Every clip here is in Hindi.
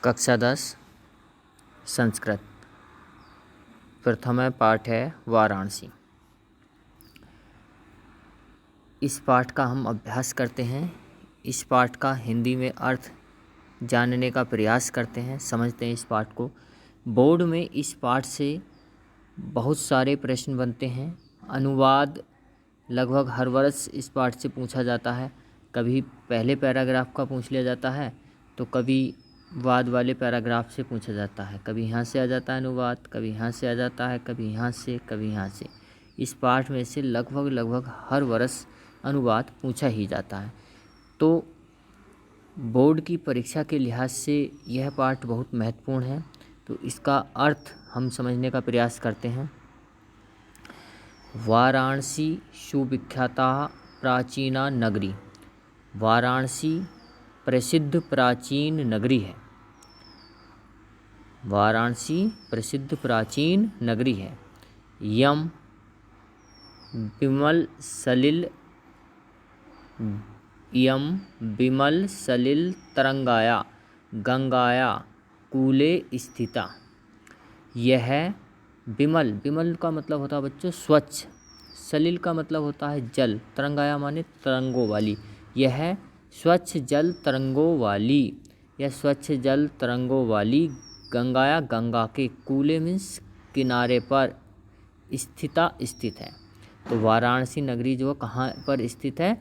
कक्षा 10 संस्कृत। प्रथम पाठ है वाराणसी। इस पाठ का हम अभ्यास करते हैं। इस पाठ का हिंदी में अर्थ जानने का प्रयास करते हैं, समझते हैं इस पाठ को। बोर्ड में इस पाठ से बहुत सारे प्रश्न बनते हैं। अनुवाद लगभग हर वर्ष इस पाठ से पूछा जाता है। कभी पहले पैराग्राफ का पूछ लिया जाता है तो कभी वाद वाले पैराग्राफ से पूछा जाता है। कभी यहाँ से आ जाता है अनुवाद, कभी यहाँ से आ जाता है, कभी यहाँ से, कभी यहाँ से। इस पाठ में से लगभग हर वर्ष अनुवाद पूछा ही जाता है। तो बोर्ड की परीक्षा के लिहाज से यह पाठ बहुत महत्वपूर्ण है। तो इसका अर्थ हम समझने का प्रयास करते हैं। वाराणसी सुविख्याता प्राचीना नगरी। वाराणसी प्रसिद्ध प्राचीन नगरी है। वाराणसी प्रसिद्ध प्राचीन नगरी है। यम विमल सलिल तरंगाया गंगाया कूले स्थिता। यह विमल का मतलब होता है बच्चों स्वच्छ, सलिल का मतलब होता है जल, तरंगाया माने तरंगों वाली। यह स्वच्छ जल तरंगों वाली, यह स्वच्छ जल तरंगों वाली गंगाया गंगा के कूले मीन्स किनारे पर स्थित है। तो वाराणसी नगरी जो कहाँ पर स्थित है?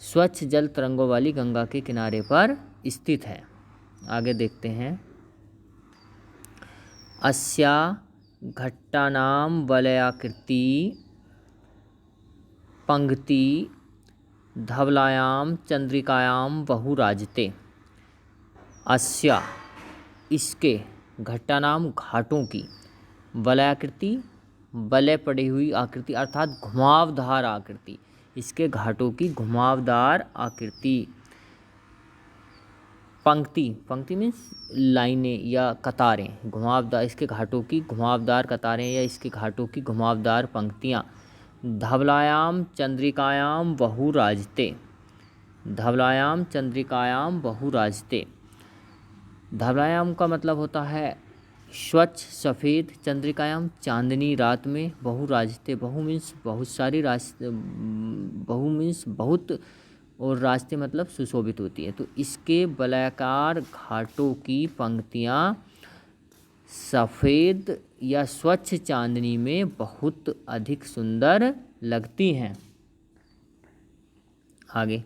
स्वच्छ जल तरंगों वाली गंगा के किनारे पर स्थित है। आगे देखते हैं। अस्या घट्टानां वलयाकृति पंक्ति धवलायां चंद्रिकायां बहुराजते। अस्या इसके, घट्टानाम घाटों की, वलयाकृति वलय पड़ी हुई आकृति अर्थात घुमावदार आकृति, इसके घाटों की घुमावदार आकृति। पंक्ति मीन्स लाइनें या कतारें, घुमावदार, इसके घाटों की घुमावदार कतारें या इसके घाटों की घुमावदार पंक्तियाँ। धवलायाम चंद्रिकायाम बहुराजते। धवलायाम चंद्रिकायाम बहुराजते। धवलायाम का मतलब होता है स्वच्छ सफ़ेद, चंद्रिकायाम चांदनी रात में, बहुराजते बहु मीन्स बहुत सारी रास्ते, बहु मीन्स बहुत, और रास्ते मतलब सुशोभित होती है। तो इसके वलयाकार घाटों की पंक्तियाँ सफ़ेद या स्वच्छ चांदनी में बहुत अधिक सुंदर लगती हैं। आगे,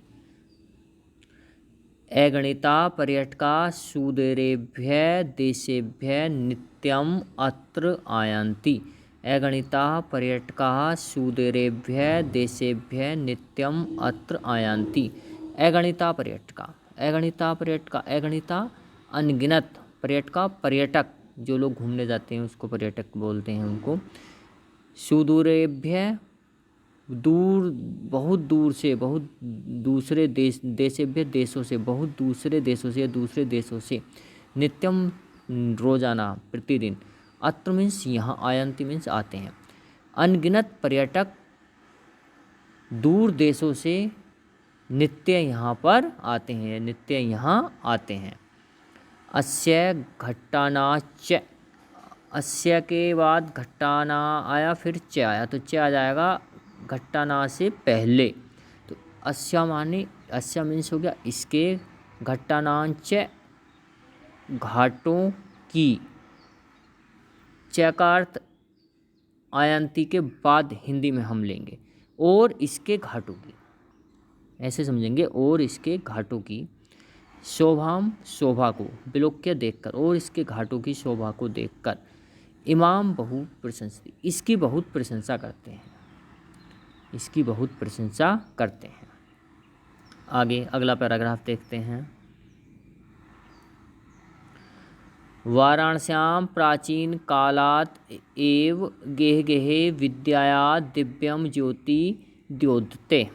अगणिता पर्यटका सुदूरेभ्य देशेभ्य नित्यम अत्र आयान्ति। अगणिता पर्यटका सुदूरेभ्य देशेभ्य नित्यम अत्र आयान्ति। अगणिता पर्यटका, अगणिता पर्यटका, अगणिता अनगिनत, पर्यटका पर्यटक, जो लोग घूमने जाते हैं उसको पर्यटक बोलते हैं उनको। सुदूरेभ्य दूर, बहुत दूर से, बहुत दूसरे देशेभ्य देशों से, बहुत दूसरे देशों से या दूसरे देशों से, नित्यम रोजाना प्रतिदिन, अत्र मीन्स यहाँ, आयंती मीन्स आते हैं। अनगिनत पर्यटक दूर देशों से नित्य यहाँ पर आते हैं, नित्य यहाँ आते हैं। अस्य घट्टानाच, अस्य के बाद घट्टाना आया, फिर च आया, तो च आ जाएगा घट्टाना से पहले। तो अस्या माने, अस्या मीन्स हो गया इसके, घट्टानांच घाटों की, च का अर्थ आयंती के बाद हिंदी में हम लेंगे, और इसके घाटों की, ऐसे समझेंगे, और इसके घाटों की, शोभाम शोभा को, विलोक्य देखकर, और इसके घाटों की शोभा को देखकर, इमाम बहु प्रशंसित, इसकी बहुत प्रशंसा करते हैं, इसकी बहुत प्रशंसा करते हैं। आगे अगला पैराग्राफ देखते हैं। वाराणस्यां प्राचीन कालात् एव गेहगेहे विद्याया दिव्यम ज्योति द्योतते।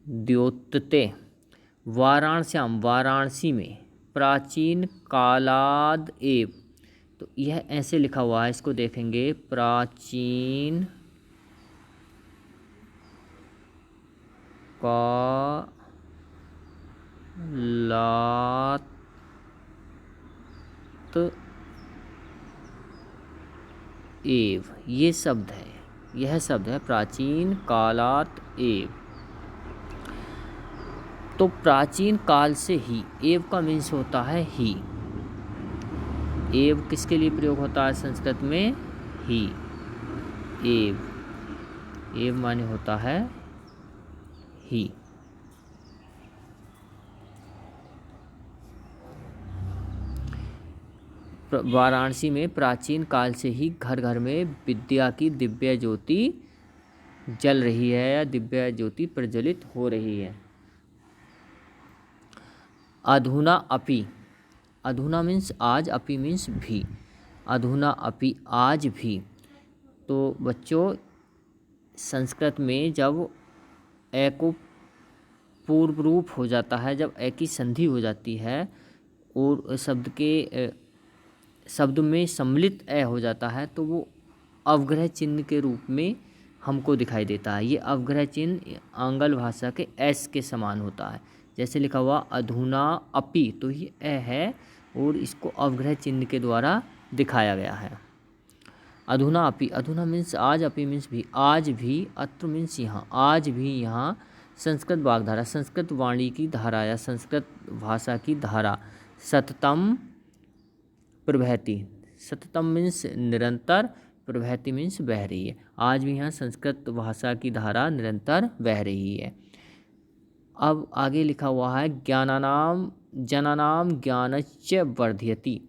द्योतते, वाराणस्यां वाराणसी में, प्राचीन कालाद एव, तो यह ऐसे लिखा हुआ है, इसको देखेंगे, प्राचीन लात एव, ये शब्द है, यह शब्द है प्राचीन कालात एव। तो प्राचीन काल से ही, एव का मीन्स होता है ही। एव किसके लिए प्रयोग होता है संस्कृत में? ही। एव, एव माने होता है ही। वाराणसी में प्राचीन काल से ही घर घर में विद्या की दिव्य ज्योति जल रही है या दिव्य ज्योति प्रज्वलित हो रही है। अधुना अपि, अधुना मीन्स आज, अपि मीन्स भी। अधुना अपि आज भी। तो बच्चों संस्कृत में जब ए को पूर्व रूप हो जाता है, जब ए की संधि हो जाती है और शब्द में सम्मिलित ए हो जाता है, तो वो अवग्रह चिन्ह के रूप में हमको दिखाई देता है। ये अवग्रह चिन्ह आंग्ल भाषा के एस के समान होता है। जैसे लिखा हुआ अधुना अपि, तो ये ए है और इसको अवग्रह चिन्ह के द्वारा दिखाया गया है। अधुना अपि, अधुना मीन्स आज, अपि मीन्स भी, आज भी, अत्र मीन्स यहाँ, आज भी यहाँ संस्कृत वाग्धारा, संस्कृत वाणी की धारा या संस्कृत भाषा की धारा सततम प्रवहति, सततम मीन्स निरंतर, प्रवहति मीन्स बह रही है। आज भी यहाँ संस्कृत भाषा की धारा निरंतर बह रही है। अब आगे लिखा हुआ है ज्ञानानाम जनानाम ज्ञानश्च वर्धयति।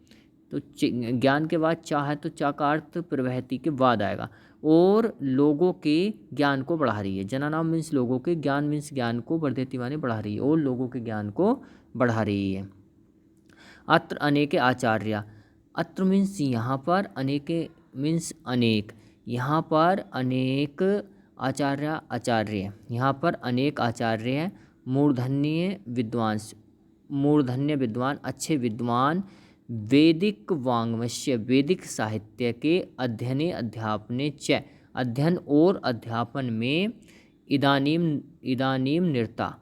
तो ज्ञान के बाद चा है, तो चा का अर्थ प्रवहति के बाद आएगा, और लोगों के ज्ञान को बढ़ा रही है। जनानाम मीन्स लोगों के, ज्ञान मीन्स ज्ञान को, वर्धयति माने बढ़ा रही है, और लोगों के ज्ञान को बढ़ा रही है। अत्र अनेके आचार्य, अत्र मीन्स यहाँ पर, अनेके मीन्स अनेक, यहाँ पर अनेक आचार्य, आचार्य, यहाँ पर अनेक आचार्य हैं। मूर्धन्य विद्वान, मूर्धन्य विद्वान, अच्छे विद्वान, वैदिक वाङ्मयस्य, वैदिक साहित्य के अध्ययने अध्यापने च, अध्ययन और अध्यापन में इदानीम निरता,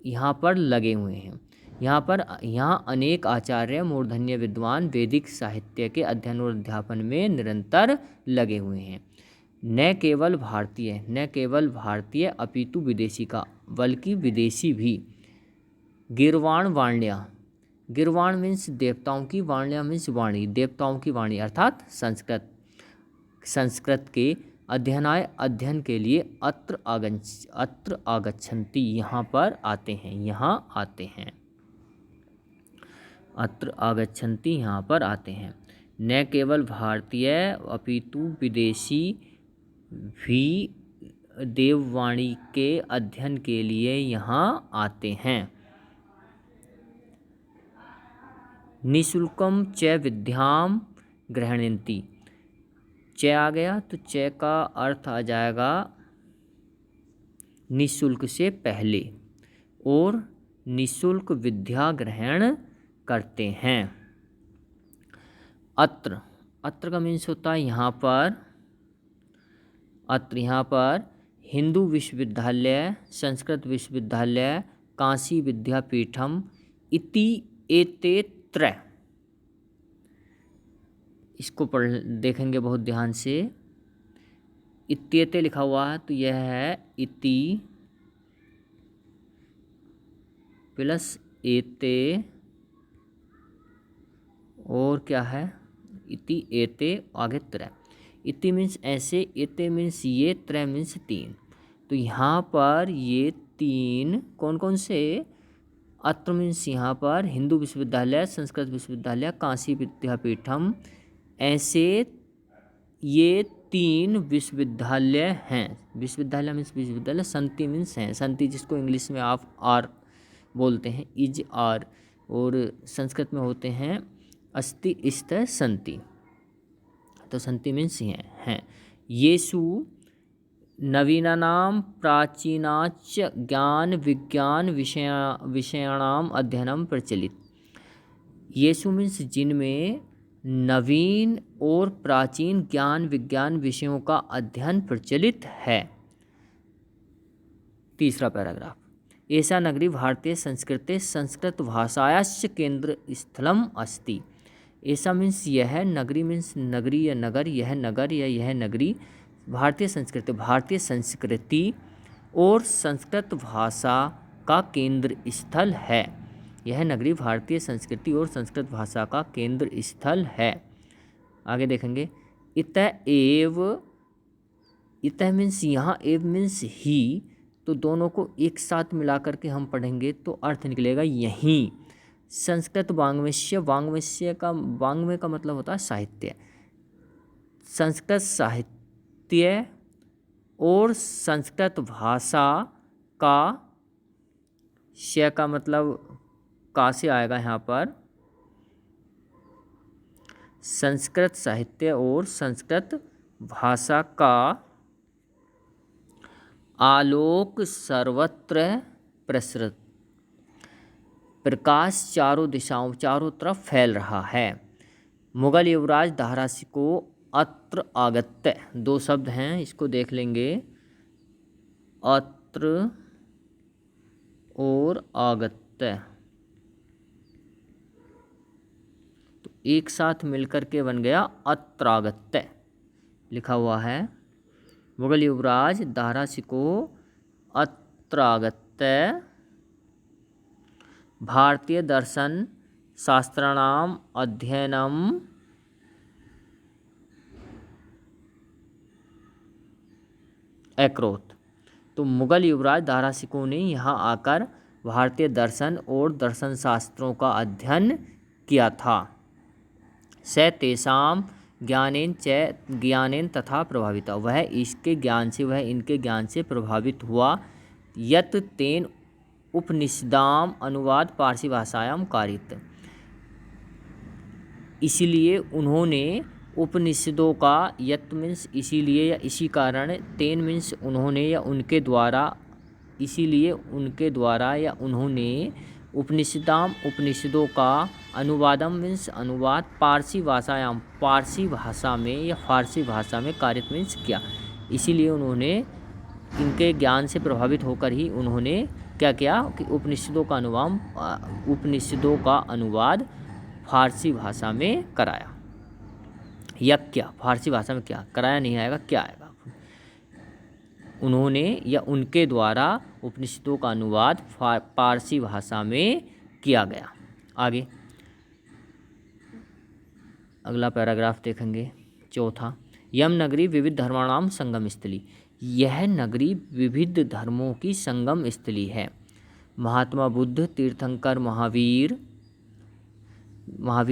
यहाँ पर लगे हुए हैं। यहाँ अनेक आचार्य, मूर्धन्य विद्वान, वैदिक साहित्य के अध्ययन और अध्यापन में निरंतर लगे हुए हैं। न केवल भारतीय, न केवल भारतीय अपितु विदेशी का, बल्कि विदेशी भी। गिरवाण वाण्या, गिरवाण मीन्स देवताओं की, वाण्या मीन्स वाणी, देवताओं की वाणी अर्थात संस्कृत, संस्कृत के अध्ययनाय, अध्ययन के लिए अत्र आगच्छन्ति, यहाँ पर आते हैं, यहाँ आते हैं। अत्र आगच्छन्ति, यहाँ पर आते हैं। न केवल भारतीय अपितु विदेशी भी देववाणी के अध्ययन के लिए यहाँ आते हैं। निःशुल्कम च विद्याम ग्रहणन्ति, च आ गया तो च का अर्थ आ जाएगा निःशुल्क से पहले, और निःशुल्क विद्या ग्रहण करते हैं। अत्र, अत्र का मीन्स होता है यहाँ पर, अत्र यहाँ पर हिंदू विश्वविद्यालय, संस्कृत विश्वविद्यालय, काशी विद्यापीठम इति एते त्रय, इसको पढ़ देखेंगे बहुत ध्यान से। इत्येते लिखा हुआ है तो यह है इति प्लस एते, और क्या है इति एते आगे त्रय। इति मीन्स ऐसे, एते मीन्स ये, त्रय मीन्स तीन। तो यहाँ पर ये तीन कौन कौन से? अत्र मीन्स यहाँ पर हिंदू विश्वविद्यालय, संस्कृत विश्वविद्यालय, काशी विद्यापीठम, ऐसे ये तीन विश्वविद्यालय हैं। विश्वविद्यालय मीन्स विश्वविद्यालय, संति मीन्स हैं, संति जिसको इंग्लिश में आप आर बोलते हैं, इज आर, और संस्कृत में होते हैं अस्ति इस्त संति, तो संति मीन्स हैं। येषु नवीनानां प्राचीनाच ज्ञान विज्ञान विषयाणाम अध्ययनम प्रचलित। येषु मीन्स जिनमें नवीन और प्राचीन ज्ञान विज्ञान विषयों का अध्ययन प्रचलित है। तीसरा पैराग्राफ, एषा नगरी भारतीय संस्कृते संस्कृतभाषायाश्च केन्द्रस्थलम् अस्ति। ऐसा मीन्स यह नगरी, मीन्स नगरी या नगर, यह नगर या यह नगरी भारतीय संस्कृति और संस्कृत भाषा का केंद्र स्थल है। यह नगरी भारतीय संस्कृति और संस्कृत भाषा का केंद्र स्थल है। आगे देखेंगे, इतः मीन्स यहाँ, एव मीन्स ही, तो दोनों को एक साथ मिला करके हम पढ़ेंगे तो अर्थ निकलेगा यहीं। संस्कृत वाङ्मयस्य, वाङ्मय का मतलब होता है साहित्य, संस्कृत साहित्य और संस्कृत भाषा का, श का मतलब का से आएगा यहाँ पर, संस्कृत साहित्य और संस्कृत भाषा का आलोक सर्वत्र प्रसृत, प्रकाश चारों दिशाओं, चारों तरफ फैल रहा है। मुगल युवराज धाराशिको अत्र आगत्य, दो शब्द हैं, इसको देख लेंगे, अत्र और आगत्य, तो एक साथ मिलकर के बन गया अत्रागत्य लिखा हुआ है। मुगल युवराज धाराशिको अत्रागत्य भारतीय दर्शन शास्त्राणाम अध्ययनम अकरोत्, तो मुगल युवराज धाराशिको ने यहाँ आकर भारतीय दर्शन और दर्शन शास्त्रों का अध्ययन किया था। स तेषां ज्ञानेन तथा प्रभाविता, वह इसके ज्ञान से, वह इनके ज्ञान से प्रभावित हुआ। यत तेन उपनिषदाम अनुवाद पारसी भाषायाम कारित, इसलिए उन्होंने उपनिषदों का, यत मीन्स इसीलिए या इसी कारण, तेन मीन्स उन्होंने या उनके द्वारा, इसीलिए उनके द्वारा या उन्होंने, उपनिषदाम उपनिषदों का, अनुवादम मीन्स अनुवाद, पारसी भाषायाम पारसी भाषा में या फारसी भाषा में, कारित मीन्स किया, इसीलिए उन्होंने, इनके ज्ञान से प्रभावित होकर ही उन्होंने क्या किया कि उपनिषदों का अनुवाद फारसी भाषा में कराया। या क्या फारसी भाषा में क्या कराया, नहीं आएगा, क्या आएगा, उन्होंने या उनके द्वारा उपनिषदों का अनुवाद पारसी भाषा में किया गया। आगे अगला पैराग्राफ देखेंगे, चौथा, यम नगरी विविध धर्माणाम संगम स्थली, यह नगरी विविध धर्मों की संगम स्थली है। महात्मा बुद्ध, तीर्थंकर, महावीर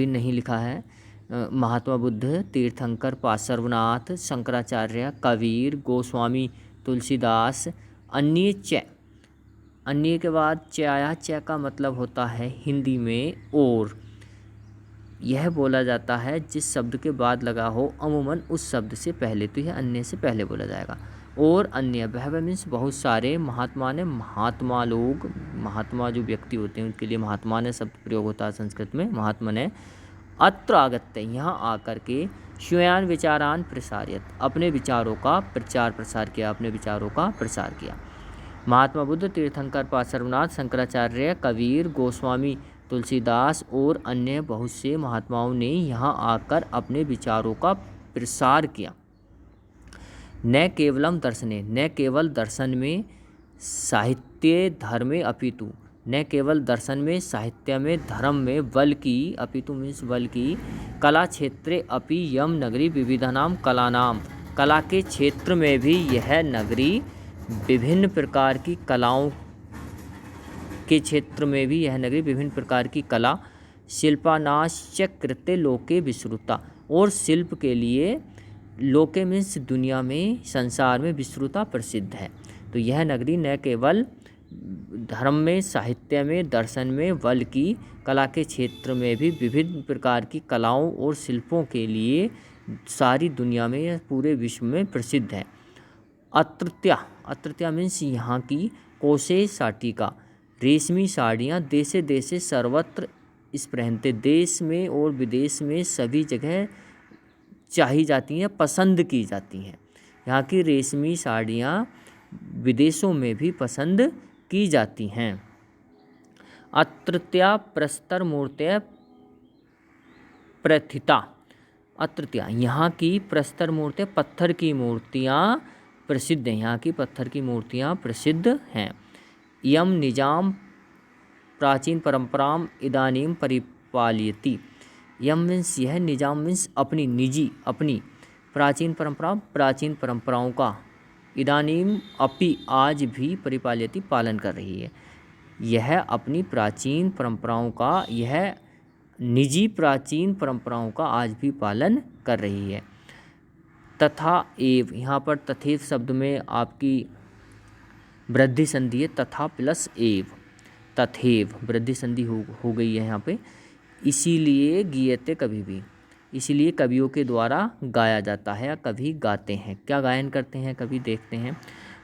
नहीं लिखा है, महात्मा बुद्ध, तीर्थंकर, पार्श्वनाथ, शंकराचार्य, कबीर, गोस्वामी, तुलसीदास, अन्य के बाद च आया, च का मतलब होता है हिंदी में और, यह बोला जाता है जिस शब्द के बाद लगा हो अमूमन उस शब्द से पहले, तो यह अन्य से पहले बोला जाएगा। और अन्य, बहव मीन्स बहुत सारे, महात्मा ने, महात्मा लोग, महात्मा जो व्यक्ति होते हैं उनके लिए महात्मा ने शब्द प्रयोग होता है संस्कृत में, महात्मा ने, अत्र आगत्य, यहाँ आकर के, स्वयान विचारान प्रसारित, अपने विचारों का प्रचार प्रसार किया, अपने विचारों का प्रसार किया। महात्मा बुद्ध, तीर्थंकर, पार्श्वनाथ, शंकराचार्य, कबीर, गोस्वामी, तुलसीदास और अन्य बहुत से महात्माओं ने यहाँ आकर अपने विचारों का प्रसार किया। न केवलम दर्शने, न केवल दर्शन में, साहित्य धर्मे अपितु, न केवल दर्शन में, साहित्य में, धर्म में, बल्कि, अपितु मीन्स बल्कि, कला क्षेत्रे अपि यम नगरी विविधानाम कलानाम, कला के क्षेत्र में भी यह नगरी विभिन्न प्रकार की कलाओं के क्षेत्र में भी यह नगरी विभिन्न प्रकार की कला, शिल्पानाश्च कृत्य लोके विश्रुता, और शिल्प के लिए, लोके मीन्स दुनिया में, संसार में, विश्रुता प्रसिद्ध है। तो यह नगरी न केवल धर्म में, साहित्य में, दर्शन में, बल्कि कला के क्षेत्र में भी विभिन्न प्रकार की कलाओं और शिल्पों के लिए सारी दुनिया में या पूरे विश्व में प्रसिद्ध है। अत्रत्या मीन्स यहाँ की, कोशे साटिका, रेशमी साड़ियाँ, देशे देशे सर्वत्र स्पृहन्ते, देश में और विदेश में सभी जगह चाही जाती हैं, पसंद की जाती हैं। यहाँ की रेशमी साड़ियाँ विदेशों में भी पसंद की जाती हैं। अत्रत्या प्रस्तर मूर्तयः प्रथिता। अत्रत्या यहाँ की प्रस्तर मूर्तियाँ, पत्थर की मूर्तियाँ प्रसिद्ध हैं। यहाँ की पत्थर की मूर्तियाँ प्रसिद्ध हैं। यम निजाम प्राचीन परंपराम इदानीम परिपालयति। यम मीन्स यह, निजाम मीन्स अपनी, निजी अपनी, प्राचीन परंपराओं का, इदानीम अपि आज भी, परिपालयति पालन कर रही है। यह अपनी प्राचीन परंपराओं का, यह निजी प्राचीन परंपराओं का आज भी पालन कर रही है। तथा एव, यहाँ पर तथेव शब्द में आपकी वृद्धि संधि है, तथा प्लस एव, तथेव वृद्धि संधि हो गई है यहाँ पे। इसीलिए गीयते, कभी भी, इसीलिए कवियों के द्वारा गाया जाता है या कभी गाते हैं। क्या गायन करते हैं, कभी देखते हैं।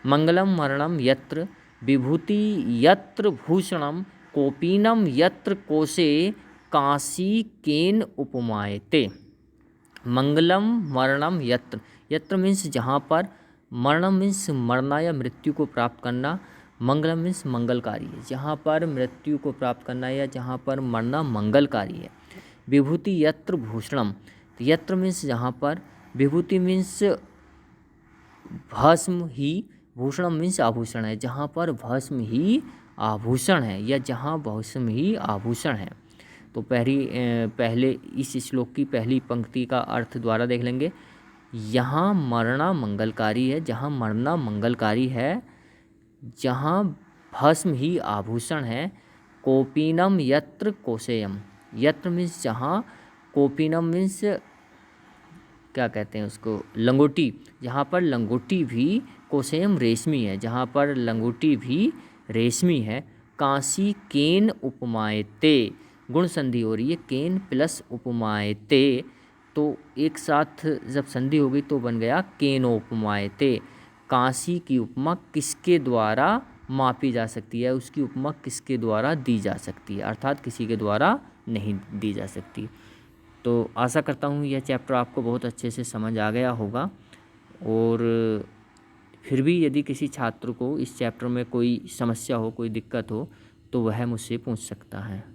मंगलम मरणम यत्र विभूति यत्र भूषणम कोपीनम यत्र कोशे कांसी केन उपमायते। मंगलम मरणम यत्र, यत्र मीन्स जहाँ पर, मरणम मीन्स मरना या मृत्यु को प्राप्त करना, मंगलम मीन्स मंगलकारी है, जहाँ पर मृत्यु को प्राप्त करना या जहाँ पर मरना मंगलकारी है। विभूति यत्र भूषणम, तो यत्र मीन्स जहाँ पर, विभूति मीन्स भस्म ही, भूषणम मीन्स आभूषण है, जहाँ पर भस्म ही आभूषण है या जहाँ भस्म ही आभूषण है। तो पहले इस श्लोक की पहली पंक्ति का अर्थ द्वारा देख लेंगे। यहाँ मरना मंगलकारी है, जहाँ मरना मंगलकारी है, जहाँ भस्म ही आभूषण है। कोपीनम यत्र कोसेयम, यत्र मीन्स जहाँ, कोपीनम मीन्स क्या कहते हैं उसको, लंगोटी, जहाँ पर लंगोटी भी, कोसेयम रेशमी है, जहाँ पर लंगोटी भी रेशमी है। कांसी केन उपमायते, गुण संधि हो रही है, केन प्लस उपमायते, तो एक साथ जब संधि हो गई तो बन गया केनोपमायते। कांसी की उपमा किसके द्वारा मापी जा सकती है, उसकी उपमा किसके द्वारा दी जा सकती है, अर्थात किसी के द्वारा नहीं दी जा सकती। तो आशा करता हूँ यह चैप्टर आपको बहुत अच्छे से समझ आ गया होगा। और फिर भी यदि किसी छात्र को इस चैप्टर में कोई समस्या हो, कोई दिक्कत हो, तो वह मुझसे पूछ सकता है।